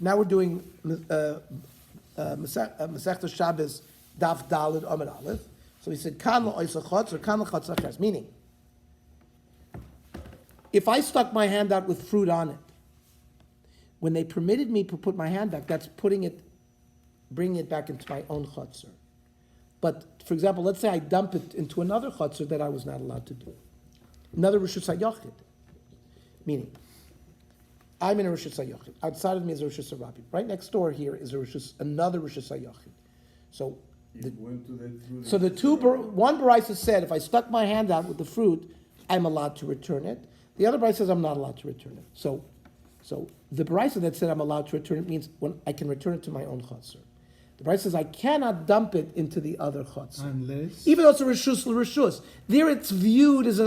Now we're doing Masechta Shabbes Daf Daled Amud Aleph. So he said, Kan la'oisa chotz or kan la'chotz acheres. Meaning, if I stuck my hand out with fruit on it, when they permitted me to put my hand back, that's bringing it back into my own chotzer. But, for example, let's say I dump it into another chotzer that I was not allowed to do. Another Rishus HaYochid. Meaning, I'm in a Rishus HaYochid. Outside of me is a Rishus HaRabbi. Right next door here is another Rishus HaYochid. So, one Baraisa said, if I stuck my hand out with the fruit, I'm allowed to return it. The other Baraisa says I'm not allowed to return it. So the Baraisa that said I'm allowed to return it means when I can return it to my own chotzer. The Baraisa says I cannot dump it into the other chotzer. Unless? Even though it's a Rishus l'Rishus. There it's viewed as,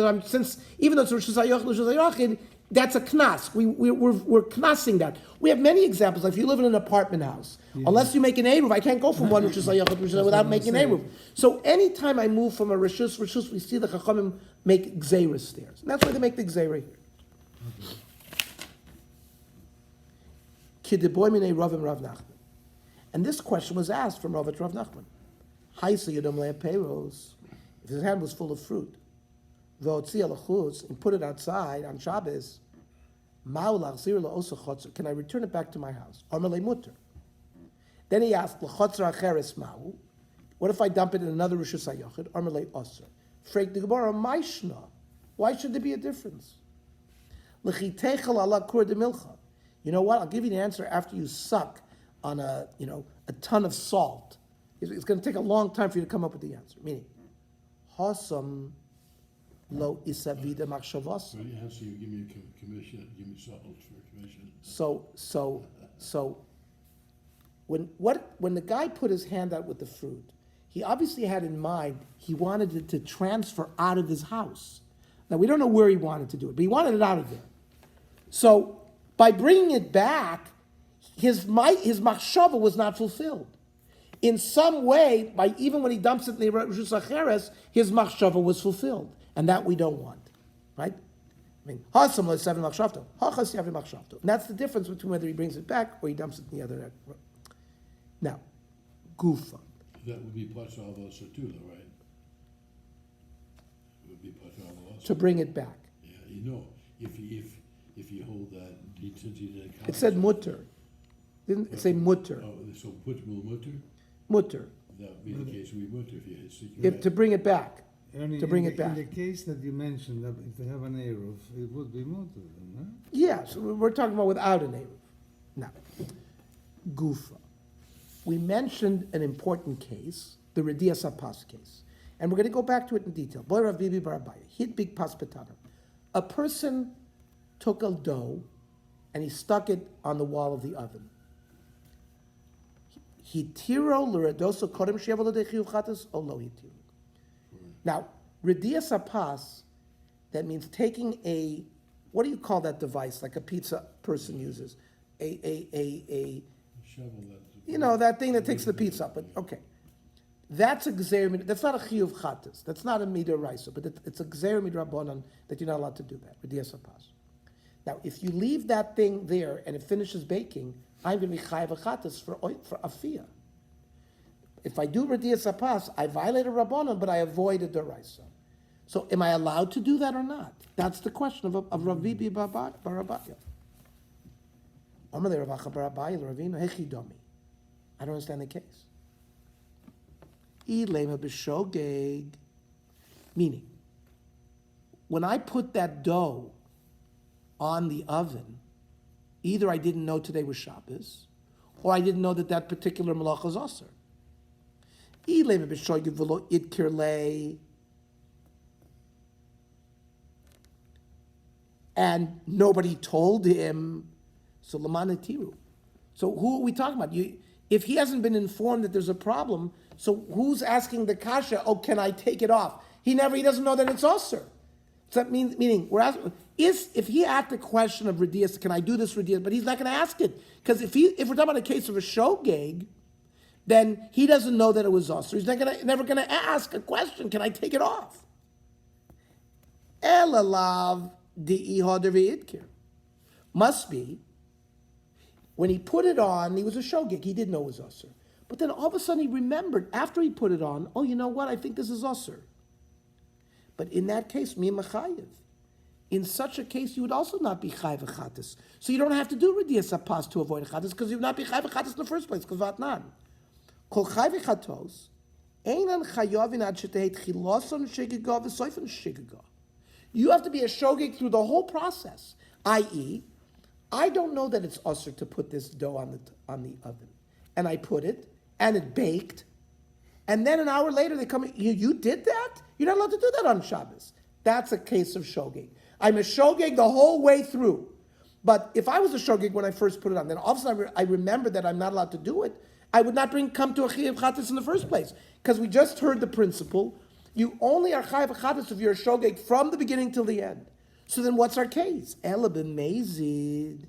even though it's a Rishus HaYochid, that's a knas. We're knasing that. We have many examples. Like if you live in an apartment house, unless you make an eruv, I can't go from one Rishus HaYochid without making an eruv. So anytime I move from a Rishus, we see the Chachamim make gzeiras stairs. And that's why they make the gzeira here. Kideboy minei Ravim Rav Nachman. And this question was asked from Rav Nachman. Haisa yodom le'aperos. If his hand was full of fruit, and put it outside on Shabbos, can I return it back to my house? Then he asked, what if I dump it in another Rishus HaYochid? Why should there be a difference? You know what? I'll give you the answer after you suck on a ton of salt. It's going to take a long time for you to come up with the answer. Meaning, Hasam lo isavida machshavos. So you give me a commission, give me salt for a commission. So when the guy put his hand out with the fruit, he obviously had in mind he wanted it to transfer out of his house. Now we don't know where he wanted to do it, but he wanted it out of there. So by bringing it back, his machshava was not fulfilled. In some way, even when he dumps it in the Rishus HaCheres, his machshava was fulfilled. And that we don't want, right? I mean, and that's the difference between whether he brings it back or he dumps it in the other end. Now, gufa. That would be Pasha also too, though, right? It would be Pasha also. To bring it back. Yeah, if you hold that, it said mutter. Didn't it say mutter? Oh, so mutter? Mutter. That would be the case we mutter if you if to bring it back. Only to bring it back. In the case that you mentioned, that if they have an eruv, it would be mutter, huh? Yeah, so we're talking about without an eruv. Now, gufa. We mentioned an important case, the Rediya Sapas case. And we're going to go back to it in detail. Boy Rav Bibi Barabaya, hit big paspatana. A person took a dough and he stuck it on the wall of the oven. Hitiro l'redoso kodem she'evol l'dechiu chatas o lo hitiro. Now, Rediya Sapas, that means taking what do you call that device, like a pizza person uses? A shovel that thing that takes the pizza up. But okay. That's a gzeir, that's not a chiyuv chatas. That's not a midoraisa, but it's a gzeir midrabanan that you're not allowed to do that. Rediya Sapas. Now, if you leave that thing there and it finishes baking, I'm going to be chayav chatas for afiyah. If I do Rediya Sapas, I violate a Rabbanon, but I avoid a Deraisa. So am I allowed to do that or not? That's the question of Rav Bibi Barabaya. I don't understand the case. Meaning, when I put that dough on the oven, either I didn't know today was Shabbos, or I didn't know that particular malacha is aser. And nobody told him, so lamana tiru. So who are we talking about? If he hasn't been informed that there's a problem, so who's asking the kasha? Oh, can I take it off? He doesn't know that it's aser. So that meaning we're asking if he asked the question of Rediya, can I do this Rediya? But he's not going to ask it because if we're talking about a case of a shogeg, then he doesn't know that it was us. So he's never going to ask a question, can I take it off? Elalav di'i hader v'idkir. Must be When he put it on, he was a shogeg. He didn't know it was usher. But then all of a sudden he remembered after he put it on, oh, you know what? I think this is usher. But in that case, mi machayev. In such a case, you would also not be chayv v'chatas. So you don't have to do redias apas to avoid chatas because you would not be chayv v'chatas in the first place because vatnan. Kol chayv v'chatos einan chayovin ad sheteit chiloson shigigah v'soifon shigigah. You have to be a shogeg through the whole process. I.e., I don't know that it's usher to put this dough on the oven, and I put it, and it baked, and then an hour later they come. You did that? You're not allowed to do that on Shabbos. That's a case of shogeg. I'm a shogeg the whole way through. But if I was a shogeg when I first put it on, then all of a sudden I remember that I'm not allowed to do it, I would not come to a chiyuv chatas in the first place. Because we just heard the principle, you only are chayav chatas if you're a shogeg from the beginning till the end. So then what's our case? Ela b'mezid.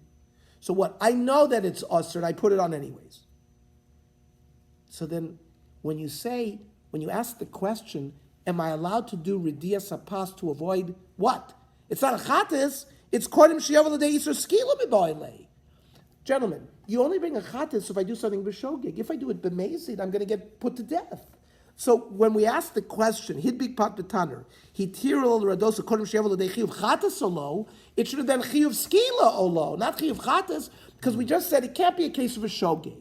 So what? I know that it's usher and I put it on anyways. So then when you ask the question, am I allowed to do redias apas to avoid what? It's not a chatas, it's kodem sheyav l'dei yisur skila b'boilei. Gentlemen, you only bring a chatas if I do something b'shogeg. If I do it b'mezid, I'm going to get put to death. So when we ask the question, hidbik pat b'taner, hitirol radosa kodem sheyav l'dei chiyuv chatas olo, it should have been chiyuv skila olo, not chiyuv chatas, because we just said it can't be a case of a shogeg.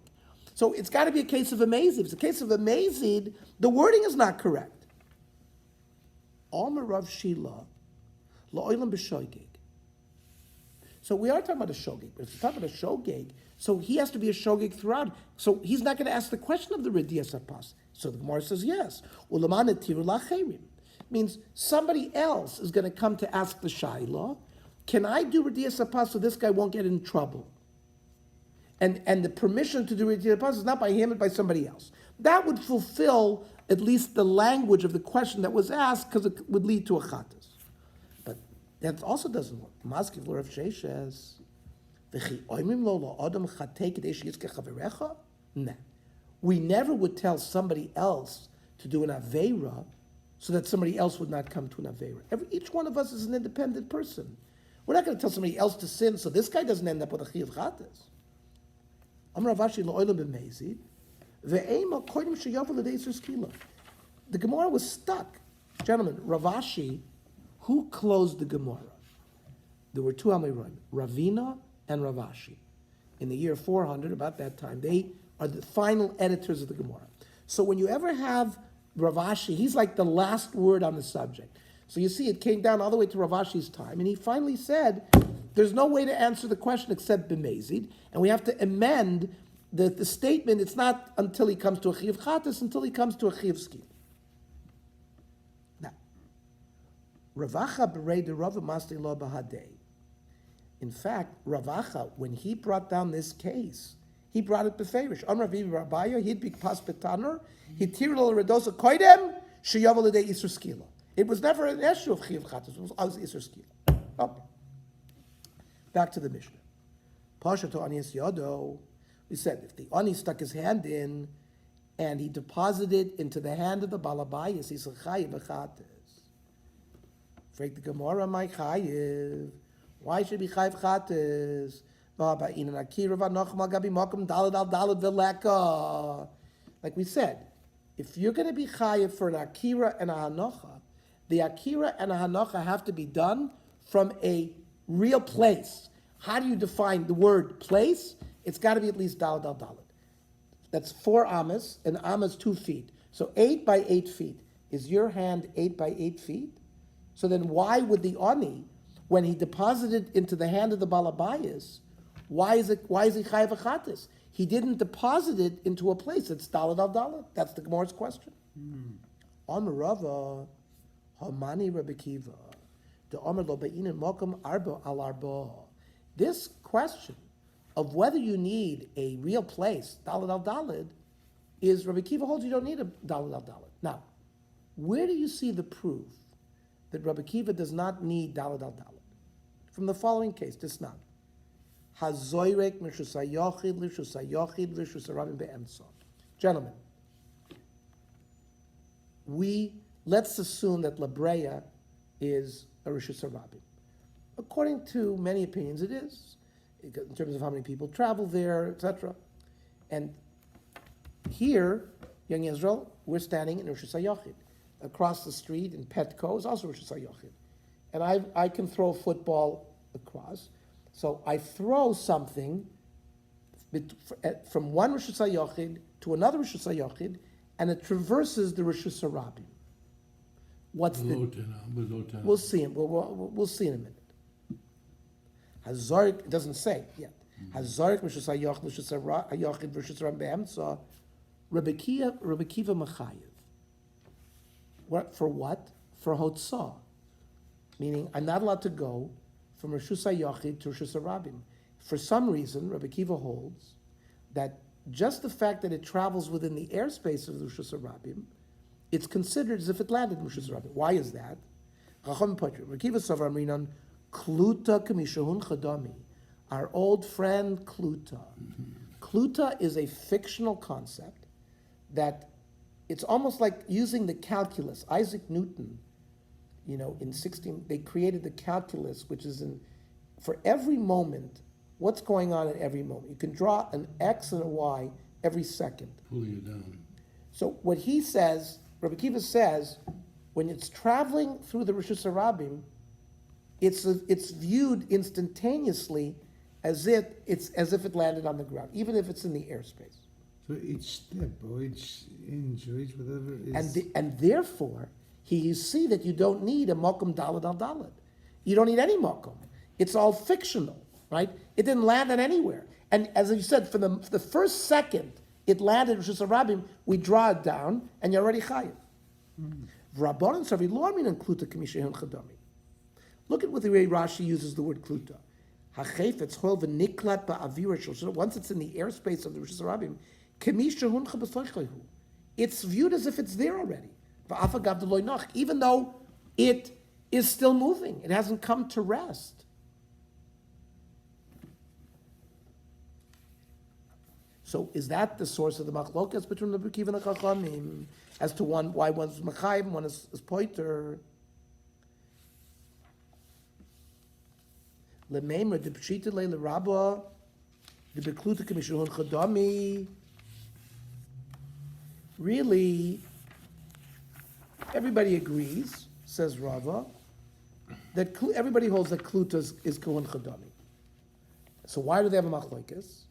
So it's got to be a case of a mazid. If it's a case of a mazid, the wording is not correct. Omer Rav Shila, la'olam b'shogeg. So we are talking about a shogeg, but if we're talking about a shogeg, so he has to be a shogeg throughout. So he's not going to ask the question of the redias apas. So the Gemara says yes. Ulamana tiru lacherim means somebody else is going to come to ask the shaila. Can I do redias apas so this guy won't get in trouble? And the permission to do redias apas is not by him, but by somebody else. That would fulfill at least the language of the question that was asked because it would lead to a chatas. But that also doesn't work. Maskiv l'Rav Sheshes. Nah. We never would tell somebody else to do an aveira so that somebody else would not come to an aveira. Each one of us is an independent person. We're not going to tell somebody else to sin so this guy doesn't end up with a chiyuv chatas. Amar Ravashi la'olam b'mezid ve'ema kodim sheyavu l'dei yisur skila. The Gemara was stuck. Gentlemen, Ravashi, who closed the Gemara? There were two Amirim, Ravina and Ravashi. In the year 400, about that time, they are the final editors of the Gemara. So when you ever have Ravashi, he's like the last word on the subject. So you see, it came down all the way to Ravashi's time, and he finally said, there's no way to answer the question except b'mezid, and we have to amend the statement. It's not until he comes to a chiyuv chatas, until he comes to a chiyuv skil. Now, Ravacha b'rei de Rava Masli lo b'hadei. In fact, Ravacha, when he brought down this case, he brought it beferish. On Ravi Rabaya, he'd be pas betaner, he'd tirol redosa koidem, sheyav l'dei isur skila. It was never an issue of chiyuv chatas, it was always isur skila. Okay. Back to the Mishnah. Pasha to Anias Yodo, we said if the Ani stuck his hand in and he deposited into the hand of the Balabayas, he's a chayiv v'chatas. Freak the Gemara, my chayiv. Why should it be chayiv chatas? Like we said, if you're going to be chayiv for an akira and a hanocha, the akira and a hanocha have to be done from a real place. How do you define the word place? It's got to be at least dalad al dalad. That's 4 amas, and amas 2 feet. So 8 by 8 feet. Is your hand 8 by 8 feet? So then why would the ani, when he deposited into the hand of the balabayas, why is he chayav chatas? He didn't deposit it into a place that's dalad al dalad. That's the Gemara's question. On Rava, Hamani Rabbi Kiva. This question of whether you need a real place, dalad al dalad, is Rabbi Kiva holds you don't need a dalad al dalad. Now, where do you see the proof that Rabbi Kiva does not need dalad al dalad? From the following case, this not. Hazoyrek mishus hayochid lishus hayochid lishus harabim be'emtza. Gentlemen, let's assume that Labreya is a Rishus Harabim. According to many opinions, it is. in terms of how many people travel there, etc. And here, Young Israel, we're standing in Rosh Hashanah. Across the street in Petco is also Rosh Hashanah. And I can throw a football across. So I throw something from one Rosh Hashanah to another Rosh Hashanah, and it traverses the Rosh Hashanah. What's Below the? 10, below 10. We'll see him. We'll see in a minute. Hazarik, it doesn't say yet. Hazarik Rosh Hashanah, Rosh Hashanah, Rosh Hashanah be'emtza, Rabbi Kiva Machayev. What for? What for? Hotzah, meaning I'm not allowed to go from Rosh Hashanah to Rosh Hashanah. For some reason, Rabbi Kiva holds that just the fact that it travels within the airspace of the Rosh Hashanah, it's considered as if it landed in Rosh Hashanah. Why is that? Rabbi Kiva Savar Minan Kluta Kamishahun Chadami, our old friend Kluta. Kluta is a fictional concept that it's almost like using the calculus. Isaac Newton, they created the calculus, which is for every moment, what's going on at every moment. You can draw an X and a Y every second. Pulling it down. So what he says, Rabbi Kiva says, when it's traveling through the Rosh Hashanah, it's viewed instantaneously as if it landed on the ground, even if it's in the airspace. So each step or each inch or each whatever is... And therefore, you see that you don't need a makom dalad al dalad. You don't need any makom. It's all fictional, right? It didn't land on anywhere. And as you said, for the first second it landed in Rosh Hashanah, we draw it down, and you're already chayiv. Look at what the way Rashi uses the word kluta. Once it's in the airspace of the Rosh Hashanah, it's viewed as if it's there already. Even though it is still moving. It hasn't come to rest. So is that the source of the machlokas between the Kiva and the Chachamim as to why one's machayim, one is poiter? Lemeimer de pshita le rabba de bekluta k'mishulon chadami. Really, everybody agrees, says Rava, that everybody holds that kluta is kohon chadami. So why do they have a machlokes?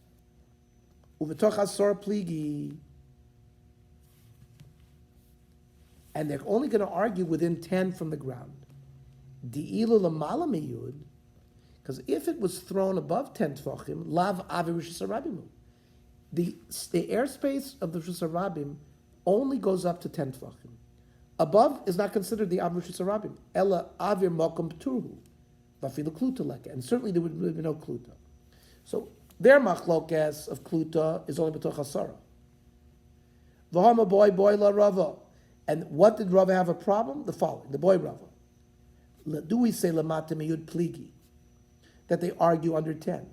Uvetoch asor pligi, and they're only going to argue within 10 from the ground. Di'ilu lamala miyud, because if it was thrown above 10 tvachim, lav avi Rosh Hashanah. The airspace of the Rosh Hashanah only goes up to 10 tvachim. Above is not considered the Av Rosh Hashanah. Ella avir makom p'turhu, vafilu kluta leka, and certainly there would be no kluta. So their machlokes of kluta is only b'toch hasara. V'hama boy la Rava, and what did Rava have a problem? The following: the boy Rava. Do we say lamata miyud pligi that they argue under 10?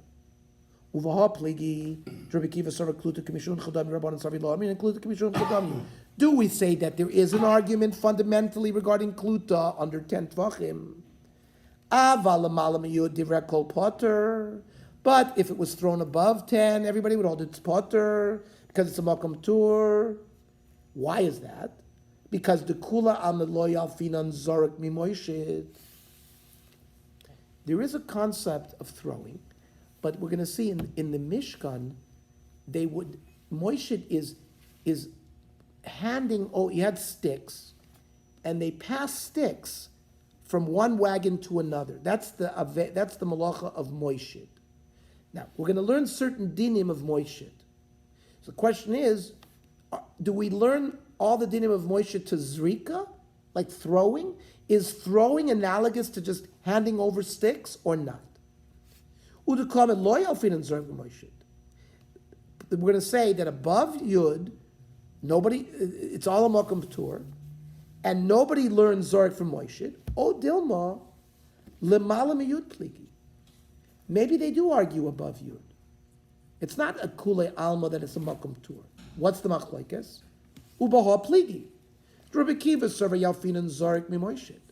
Uvaha pligi Rabbi Kiva sara kluta k'mishun chadami rabbanan savi lo amin and kluta k'mishun chadami. Do we say that there is an argument fundamentally regarding kluta under 10 tvachim? Aval lamala miyud divrei kol potter. But if it was thrown above 10, everybody would hold it's potter because it's a makom tur. Why is that? Because the kula ameloy alfinan zorik mimoishit. There is a concept of throwing, but we're going to see in the Mishkan, moishit is handing. Oh, you had sticks, and they pass sticks from one wagon to another. That's the malacha of moishit. Now, we're going to learn certain dinim of moishit. So the question is, do we learn all the dinim of moishit to zrika, like throwing? Is throwing analogous to just handing over sticks or not? We're going to say that above Yud, it's all a Makom P'tur, and nobody learns Zorik from moishit. O Dilma, Lemala Miyud Pligi. Maybe they do argue above Yud. It's not a Kule Alma that it's a Makom Tur. What's the Machlekes? Ubaha Pligi. Rabbi Kiva Serva Yalfin and Zorik Mimoishit.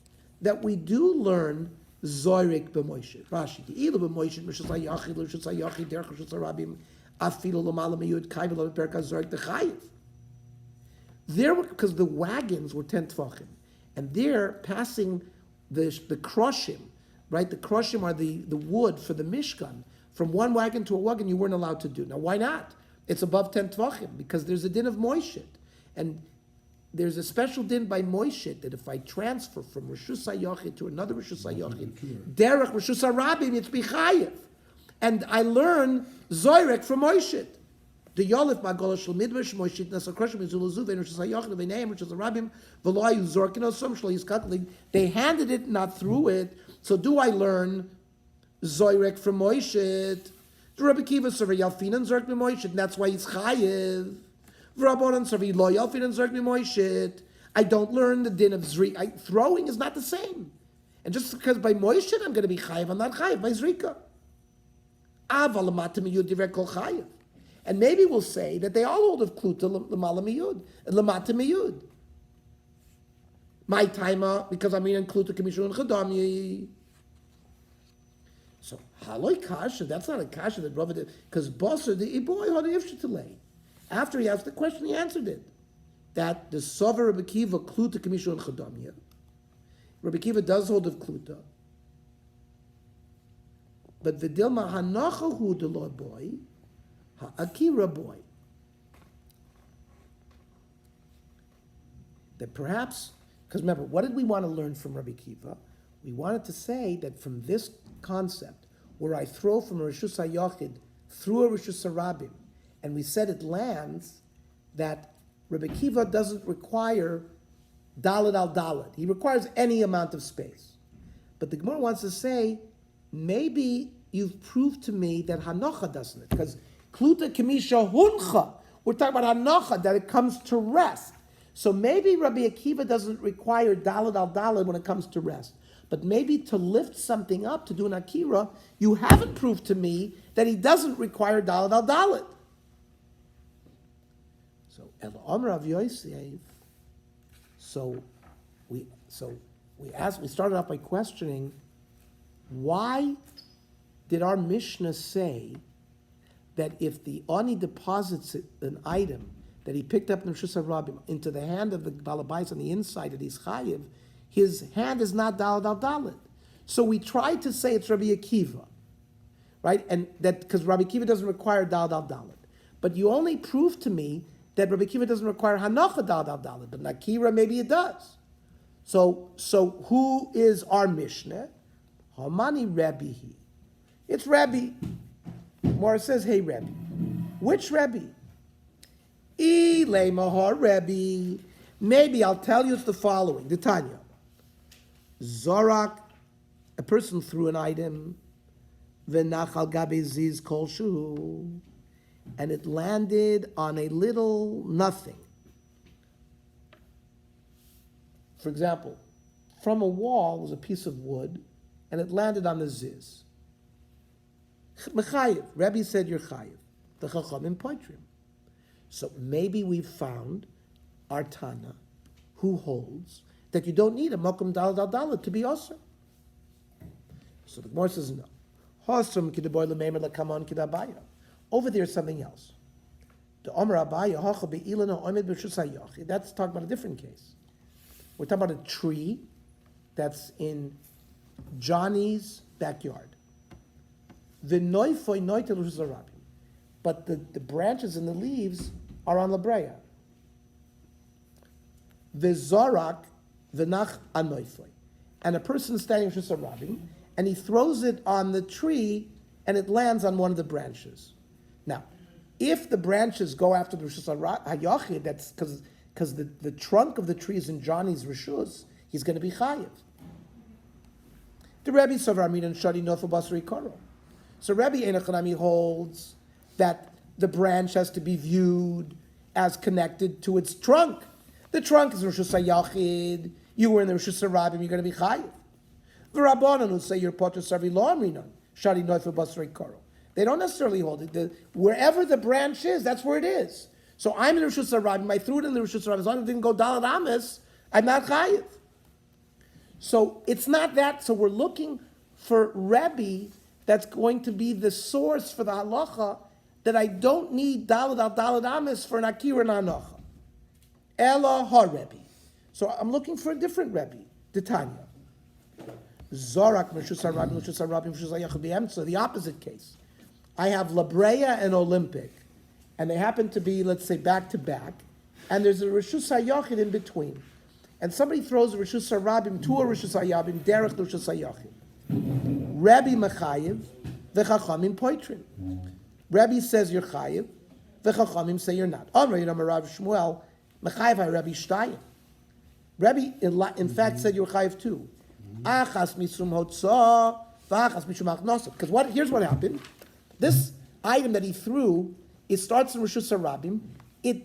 That we do learn Zorik b'moishet. Rashi, the ilu b'moishet, Rishus HaYachid, Rishus HaYachid, Derech Rishus HaRabim, Afilu l'mala miyud, Kaivel l'perka Zorik Dechayiv. There, because the wagons were 10 tvachim, and they're passing the krushim, right? The krushim are the wood for the mishkan. From one wagon to a wagon, you weren't allowed to do. Now, why not? It's above 10 tvachim, because there's a din of moishit. And there's a special din by moishit that if I transfer from Rishus HaYachid to another Rishus HaYachid, derech Rishus HaRabim, it's bichayev. And I learn zoyrek from moishit. The Yolif Magola Shal Midbash Moishit Nasa Krushim Izulazu Vein Rishus HaYachid Veinayim Rishus HaRabim V'loayu Zorkin Osam Shal Yizkatling. They handed it, not threw it. So do I learn zoyrek from moishit? The Rabbi Kiva Savar Yalfin and Zork Moishit, and that's why he's chayev. V'Rabbanan Savar Lo Yalfin and Zork Moishit. I don't learn the din of zrika. Throwing is not the same. And just because by moishit I'm going to be chayev, I'm not chayev by zrika. Avalamatim Yud Divrei Kol chayev. And maybe we'll say that they all hold of kluta l'mala miyud, l'mata miyud. My timer, because I'm in kluta k'mishun chadami. So haloi kasha, that's not a kasha that Rabbi did, because Basar the boy had an ifshit to lay. After he asked the question, he answered it. That the sover Rabbi Kiva kluta k'mishun chadami. Rabbi Kiva does hold of kluta. But v'dilma hanacha hu the Lord boy. Akira boy. That perhaps, because remember, what did we want to learn from Rabbi Kiva? We wanted to say that from this concept, where I throw from a Rishus HaYachid through a Rishus HaRabim, and we said it lands, that Rabbi Kiva doesn't require Dalet al Dalet. He requires any amount of space. But the Gemara wants to say, maybe you've proved to me that Hanocha doesn't, because Kluta Kamisha Huncha. We're talking about Hanocha, that it comes to rest. So maybe Rabbi Akiva doesn't require Dalet al Dalet when it comes to rest. But maybe to lift something up, to do an Akira, you haven't proved to me that he doesn't require Dalet al Dalet. So El Omer Rav Yosef. So we started off by questioning, why did our Mishnah say that if the Ani deposits an item that he picked up in Rishus HaRabim into the hand of the Balabais on the inside that he's chayiv, his hand is not Dalet al Dalet. So we tried to say it's Rabbi Akiva, right? And that because Rabbi Akiva doesn't require Dalet al Dalet. But you only proved to me that Rabbi Akiva doesn't require Hanocha Dalet al Dalet, but Nakira maybe it does. So who is our Mishnah? Hamani Rabbihi. It's Rabbi. Mora says, hey, Rebbe. Which Rebbe? Ilay Mahar Rebbe. Maybe I'll tell you it's the following. The Tanya. Zorak, a person threw an item, v'nachal gabe ziz kol shu, and it landed on a little nothing. For example, from a wall was a piece of wood, and it landed on the ziz. Mechayev. Rebbe said you're chayev. The Chachamim poitrim. So maybe we've found our Tana who holds that you don't need a Mokum Dalet al Dalet to be also. So the Gemara says no. Hosram kidaboy lememer lakamon kidabaya. Over there is something else. The Omer Abaya hacha beilana omed b'shus hayachid. That's talking about a different case. We're talking about a tree that's in Johnny's backyard. But the branches and the leaves are on Labreya. V'zorak v'nach anoifoi. And a person is standing in Rishus HaRabim, and he throws it on the tree, and it lands on one of the branches. Now, if the branches go after the Rishus HaYachid, that's because the trunk of the tree is in Johnny's Rishus, he's going to be chayiv. The Rebbe Savar Amin and Shadi Nofel Basri Koro. So Rebbe Enochanami holds that the branch has to be viewed as connected to its trunk. The trunk is Rishus HaYachid. You were in the Rishus HaRabim, you're going to be chayiv. The Rabbanan who say you're potter sarvi lo amrinon shari noifel basrei karo. They don't necessarily hold it. Wherever the branch is, that's where it is. So I'm in the Rishus HaRabim. I threw it in the Rishus HaRabim. As long as it didn't go Dalet Ames, I'm not chayiv. So it's not that. So we're looking for Rebbe that's going to be the source for the halacha that I don't need dalad al dalad amis for an akira and anocha. Ella ha Rebbe. So I'm looking for a different Rebbe, Titania. Zorak Meshus Harabim, Meshus Harabim, Meshus Hayachid B'Emtza, the opposite case. I have La Brea and Olympic, and they happen to be, let's say, back to back, and there's a Rishus Hayachid in between. And somebody throws a Rishus Harabim to a Rishus Hayabim, derech to Rishus Hayachid. Rabbi Mechayev, v'chachamim poitrin. Rabbi says you're chayev, v'chachamim say you're not. Amrei Amar Rav Shmuel, Mechayev ha Rabbi Shtayim. Rabbi, in fact, said you're chayev too. Achas misum hotzah, v'achas mishum achnosa. Because here's what happened. This item that he threw, it starts in Rishus Harabim.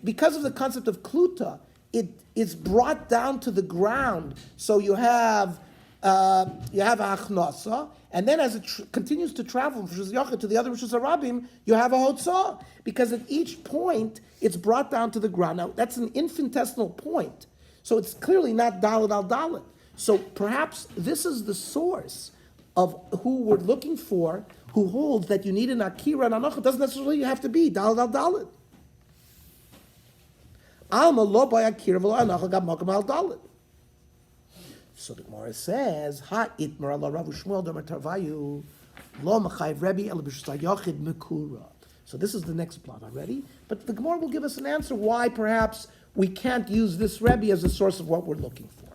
Because of the concept of kluta, it is brought down to the ground. So you have achnasa, and then as it continues to travel from Rishus Yachid to the other Rishus Harabim, you have a hotzah. Because at each point, it's brought down to the ground. Now, that's an infinitesimal point. So it's clearly not daled al daled. So perhaps this is the source of who we're looking for, who holds that you need an akira and anocha. It doesn't necessarily have to be daled al daled. Alma lo by akira v'lo anocha gab makam al daled. So the Gemara says, Ha itmar ala Rav Shmuel d'Amar Tarvayu lo machayv Rebbe el b'shus hayachid mekura. So this is the next plot already. But the Gemara will give us an answer why perhaps we can't use this Rebbe as a source of what we're looking for.